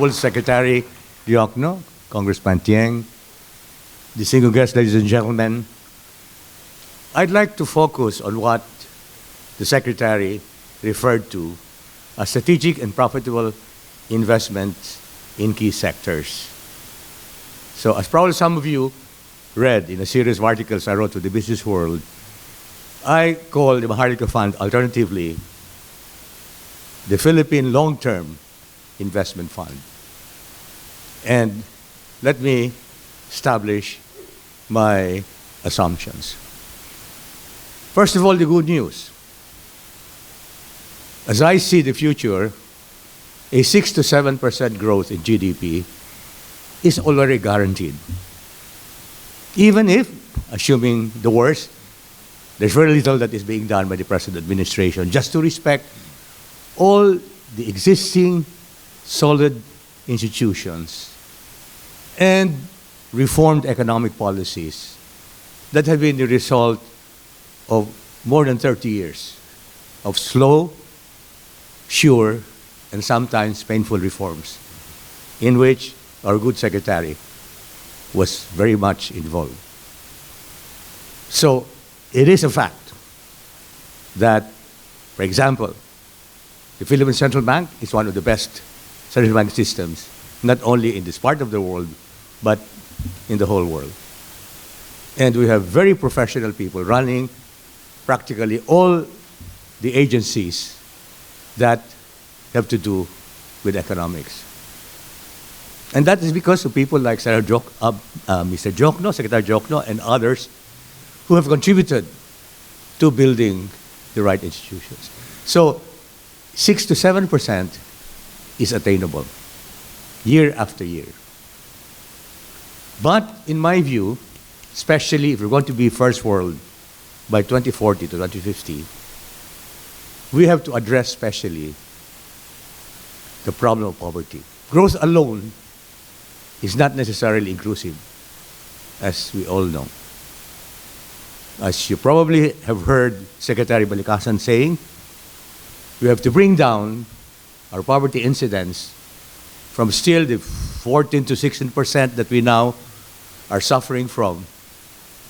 Honorable Secretary Diokno, Congressman Tieng, distinguished guests, ladies and gentlemen, I'd like to focus on what the Secretary referred to as strategic and profitable investments in key sectors. So as probably some of you read in a series of articles I wrote to the business world, I call the MAHARLIKA Fund alternatively the Philippine Long-Term Investment Fund. And let me establish my assumptions. First of all, the good news. As I see the future, a 6 to 7% growth in GDP is already guaranteed. Even if, assuming the worst, there's very little that is being done by the present administration just to respect all the existing solid institutions and reformed economic policies that have been the result of more than 30 years of slow, sure, and sometimes painful reforms in which our good secretary was very much involved. So it is a fact that, for example, the Philippine Central Bank is one of the best central bank systems, not only in this part of the world, but in the whole world. And we have very professional people running practically all the agencies that have to do with economics. And that is because of people like Mr. Jokno, Secretary Jokno, and others who have contributed to building the right institutions. So 6 to 7% is attainable year after year. But in my view, especially if we're going to be first world by 2040 to 2050, we have to address especially the problem of poverty. Growth alone is not necessarily inclusive, as we all know. As you probably have heard Secretary Balikasan saying, we have to bring down our poverty incidence from still the 14 to 16% that we now are suffering from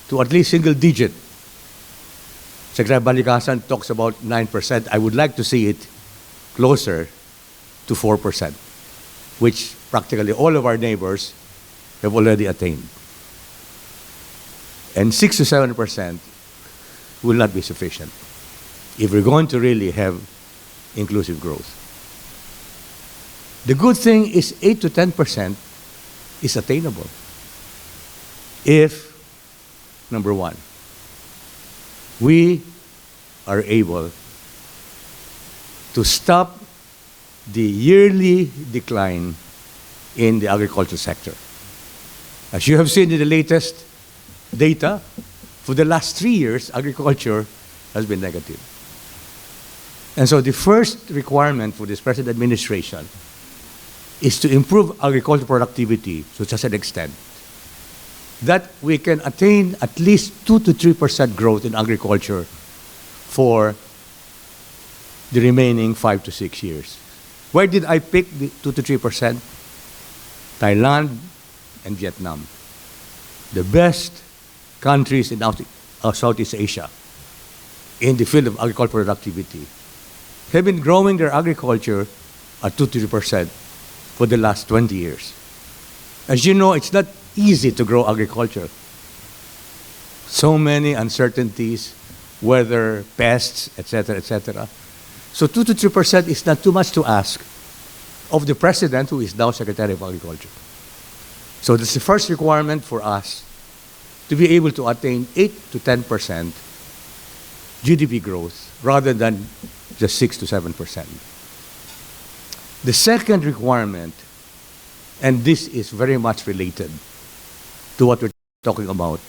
to at least single digit. Secretary Balikasan talks about 9%. I would like to see it closer to 4%, which practically all of our neighbors have already attained. And 6 to 7% will not be sufficient if we're going to really have inclusive growth. The good thing is 8 to 10% is attainable if, number one, we are able to stop the yearly decline in the agriculture sector. As you have seen in the latest data, for the last 3 years, agriculture has been negative. And so the first requirement for this present administration is to improve agricultural productivity to such an extent that we can attain at least 2 to 3% growth in agriculture for the remaining 5 to 6 years. Where did I pick the 2 to 3%? Thailand and Vietnam, the best countries in Southeast Asia in the field of agricultural productivity, have been growing their agriculture at 2 to 3% for the last 20 years. As you know, it's not easy to grow agriculture. So many uncertainties, weather, pests, etc., etc. So 2 to 3% is not too much to ask of the President, who is now Secretary of Agriculture. So this is the first requirement for us to be able to attain 8 to 10% GDP growth rather than just 6 to 7%. The second requirement, and this is very much related to what we're talking about,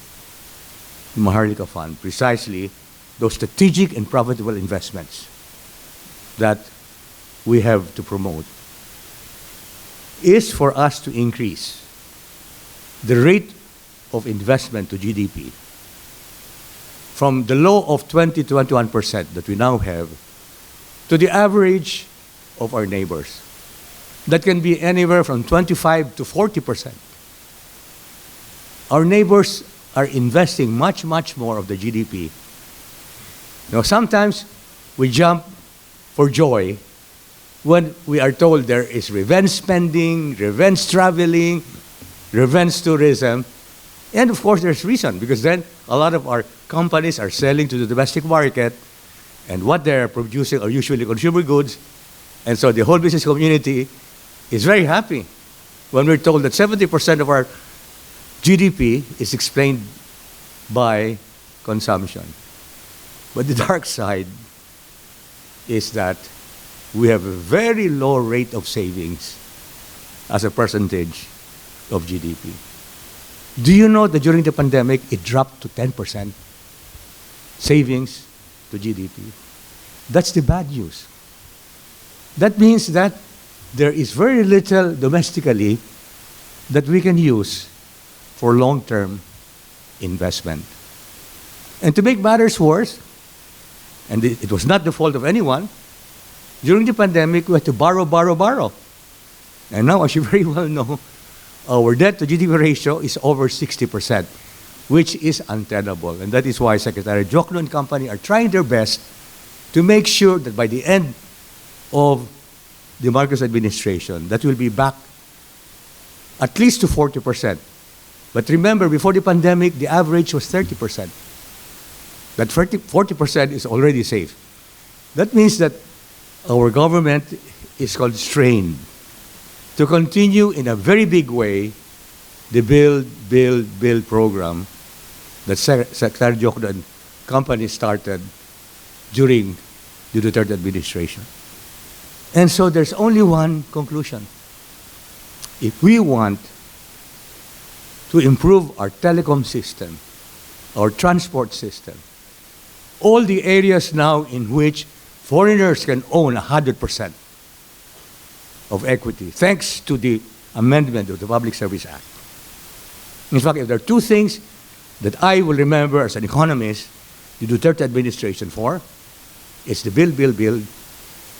the MAHARLIKA Fund, precisely those strategic and profitable investments that we have to promote, is for us to increase the rate of investment to GDP from the low of 20 to 21% that we now have to the average of our neighbors. that can be anywhere from 25 to 40%. Our neighbors are investing much, much more of the GDP. Now, sometimes we jump for joy when we are told there is revenge spending, revenge traveling, revenge tourism. And of course, there's reason, because then a lot of our companies are selling to the domestic market, and what they're producing are usually consumer goods. And so the whole business community is very happy when we're told that 70% of our GDP is explained by consumption. But the dark side is that we have a very low rate of savings as a percentage of GDP. Do you know that during the pandemic, it dropped to 10% savings to GDP? That's the bad news. That means that there is very little domestically that we can use for long-term investment. And to make matters worse, and it was not the fault of anyone, during the pandemic, we had to borrow. And now, as you very well know, our debt to GDP ratio is over 60%, which is untenable. And that is why Secretary Jokno and company are trying their best to make sure that by the end of the Marcos administration, that will be back at least to 40%. But remember, before the pandemic, the average was 30%. That 40% is already safe. That means that our government is constrained to continue in a very big way the build program that Secretary Jokno and company started during the Duterte administration. And so there's only one conclusion. If we want to improve our telecom system, our transport system, all the areas now in which foreigners can own 100% of equity, thanks to the amendment of the Public Service Act. In fact, if there are two things that I will remember as an economist, the Duterte administration for, it's the build,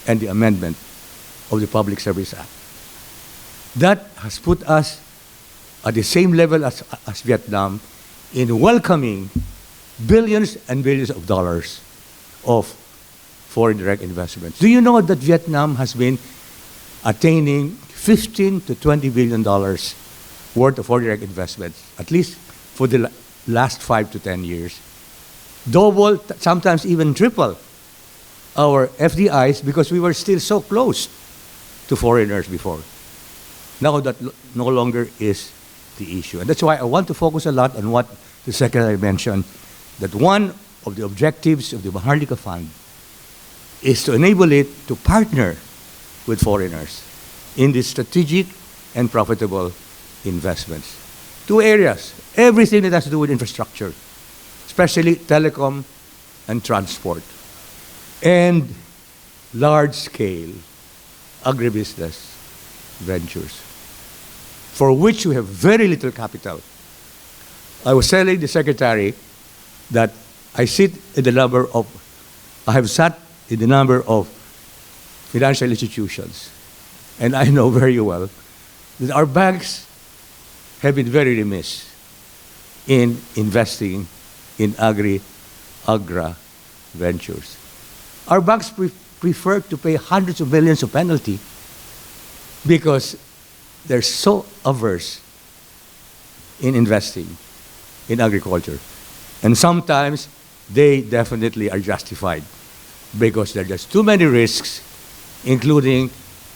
and the amendment of the Public Service Act. That has put us at the same level as Vietnam in welcoming billions and billions of dollars of foreign direct investments. Do you know that Vietnam has been attaining $15 to $20 billion worth of foreign direct investments, at least for the last 5 to 10 years? Double, sometimes even triple our FDIs, because we were still so close to foreigners before. Now that no longer is the issue. And that's why I want to focus a lot on what the Secretary mentioned, that one of the objectives of the MAHARLIKA Fund is to enable it to partner with foreigners in these strategic and profitable investments. Two areas, everything that has to do with infrastructure, especially telecom and transport, and large-scale agribusiness ventures, for which we have very little capital. I was telling the Secretary that I have sat in the number of financial institutions, and I know very well that our banks have been very remiss in investing in agra ventures. Our banks prefer to pay hundreds of millions of penalty because they're so averse in investing in agriculture. And sometimes they definitely are justified because there are just too many risks, including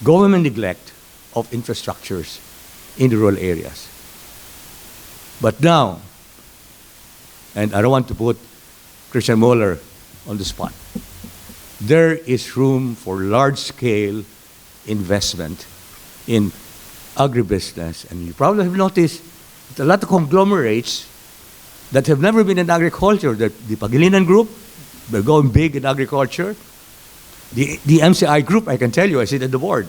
government neglect of infrastructures in the rural areas. But now, and I don't want to put Christian Mueller on the spot, there is room for large-scale investment in agribusiness. And you probably have noticed that a lot of conglomerates that have never been in agriculture, the Pagilinan Group, they're going big in agriculture. The MCI Group, I can tell you, I sit at the board.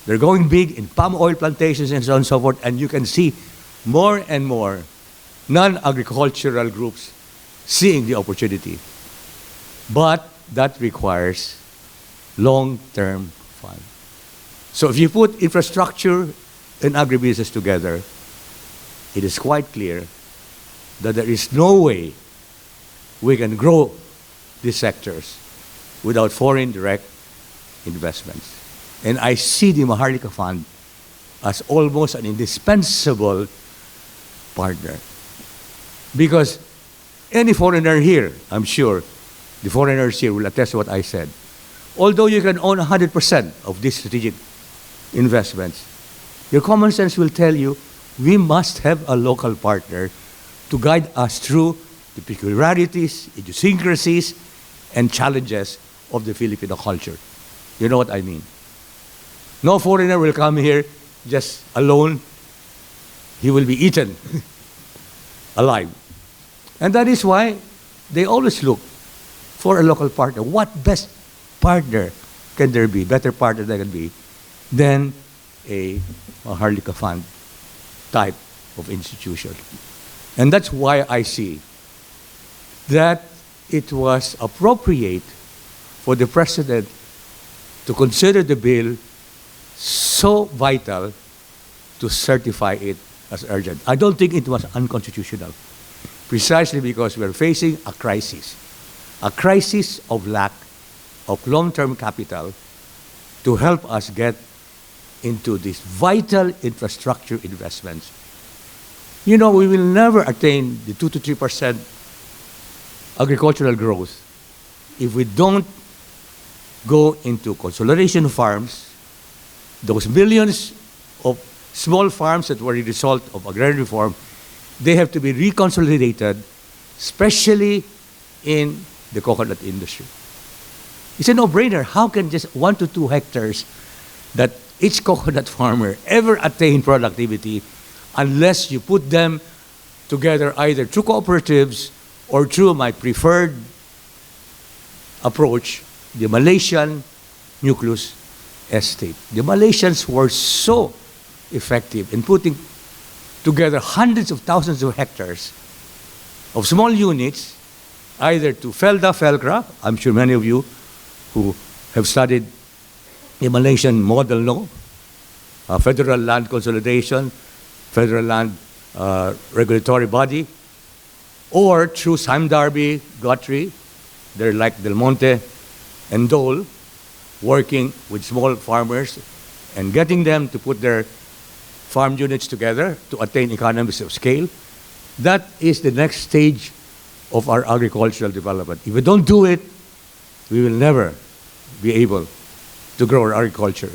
They're going big in palm oil plantations and so on and so forth, and you can see more and more non-agricultural groups seeing the opportunity. But that requires long-term fund. So if you put infrastructure and agribusiness together, it is quite clear that there is no way we can grow these sectors without foreign direct investments. And I see the MAHARLIKA Fund as almost an indispensable partner. Because any foreigner here, I'm sure, the foreigners here will attest to what I said. Although you can own 100% of these strategic investments, your common sense will tell you we must have a local partner to guide us through the peculiarities, idiosyncrasies, and challenges of the Filipino culture. You know what I mean? No foreigner will come here just alone. He will be eaten alive. And that is why they always look for a local partner. What best partner can there be, better partner there can be, than a MAHARLIKA Fund type of institution? And that's why I see that it was appropriate for the President to consider the bill so vital to certify it as urgent. I don't think it was unconstitutional, precisely because we're facing a crisis of lack of long-term capital to help us get into these vital infrastructure investments. You know, we will never attain the 2 to 3% agricultural growth if we don't go into consolidation farms, those millions of small farms that were the result of agrarian reform. They have to be reconsolidated, especially in the coconut industry. It's a no-brainer. How can just 1 to 2 hectares that each coconut farmer ever attain productivity unless you put them together either through cooperatives or through my preferred approach, the Malaysian nucleus estate. The Malaysians were so effective in putting together hundreds of thousands of hectares of small units, either to Felda. I'm sure many of you who have studied the Malaysian model know, federal land consolidation, federal land regulatory body, or through Sime Darby, Guthrie, they're like Del Monte and Dole, working with small farmers and getting them to put their farm units together to attain economies of scale. That is the next stage of our agricultural development. If we don't do it, we will never be able to grow our agriculture.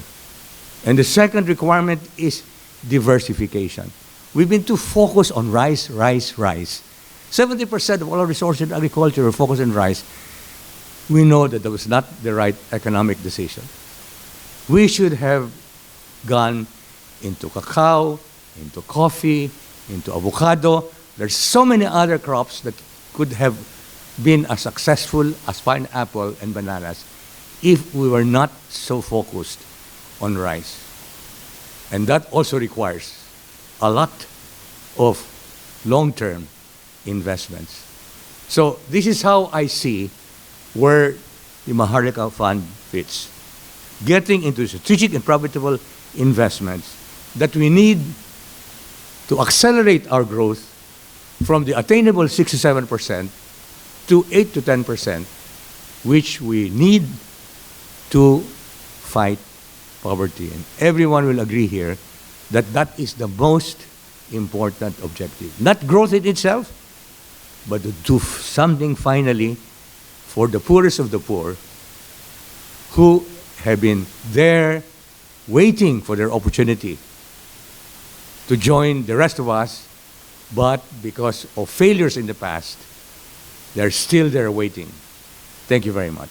And the second requirement is diversification. We've been too focused on rice. 70% of all our resources in agriculture are focused on rice. We know that that was not the right economic decision. We should have gone into cacao, into coffee, into avocado. There's so many other crops that could have been as successful as pineapple and bananas if we were not so focused on rice. And that also requires a lot of long-term investments. So this is how I see where the MAHARLIKA Fund fits. Getting into strategic and profitable investments that we need to accelerate our growth from the attainable 6 to 7% to 8 to 10%, which we need to fight poverty. And everyone will agree here that that is the most important objective. Not growth in itself, but to do something finally for the poorest of the poor who have been there waiting for their opportunity to join the rest of us, but because of failures in the past, they're still there waiting. Thank you very much.